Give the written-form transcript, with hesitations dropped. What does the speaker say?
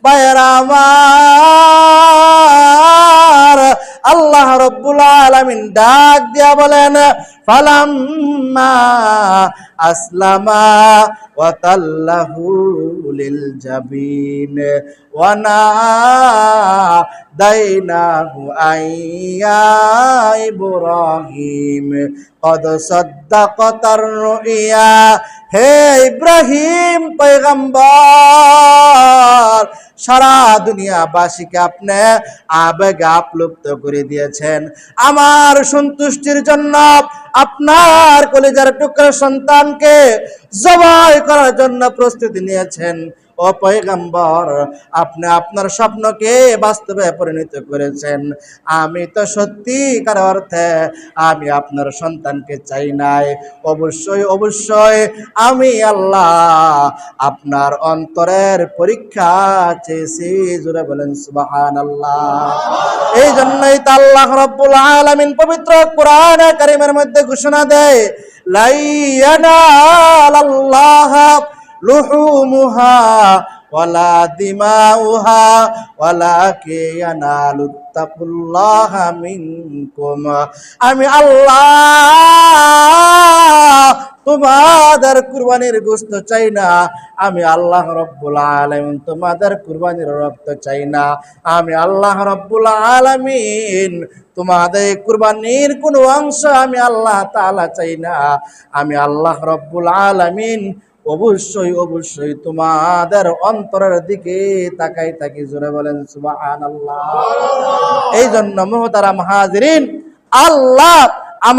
ভাইরা আমার, আল্লাহ রাব্বুল আলামিন ডাক দিয়া বলেন, ফালাম্মা আসলামা ওয়া তাল্লাহু লিল জাবিন ওয়া নাদাইনাহু আইয়া ইব্রাহিম কদ সাদ্দাকাতার রুইয়া। হে ইব্রাহিম পয়গম্বর, সারা দুনিয়াবাসীকে আপনি আবেগে আপ্লুপ্ত করে দিয়েছেন। আমার সন্তুষ্টির জন্য আপনার কলিজার টুকরা সন্তানকে জবাই করার জন্য প্রস্তুতি নিয়েছেন। ও পয়গম্বর, আপনি আপনার স্বপ্নকে বাস্তবে পরিণত করেছেন। আমি তো সত্যিকার অর্থে আমি আপনার সন্তানকে চাই নাই। অবশ্যই অবশ্যই আমি আল্লাহ আপনার অন্তরের পরীক্ষা চেয়েছি। জোরে বলেন সুবহানাল্লাহ। এই জন্যই তো আল্লাহ রাব্বুল আলামিন পবিত্র কোরআনে কারীমের মধ্যে ঘোষণা দেয়, লা ইয়ানালাল্লাহ লুহুমুহা ওয়ালা দিমাউহা ওয়ালাকিন ইয়ানালুত তাকুল্লাহা মিনকুম। আমি আল্লাহ তোমাদের কুরবানির গোশত চাই না। আমি আল্লাহ রাব্বুল আলামিন তোমাদের কুরবানির রক্ত চাই না। আমি আল্লাহ রাব্বুল আলামিন তোমাদের কুরবানির কোনো অংশ আমি আল্লাহ তাআলা চাই না। আমি আল্লাহ রাব্বুল আলামিন অবশ্যই অবশ্যই তোমাদের অন্তরের দিকে তাকাই থাকি। জোরে বলেন সুবহানাল্লাহ। এই জন্য মুহতারাম হাজিরিন, আল্লাহ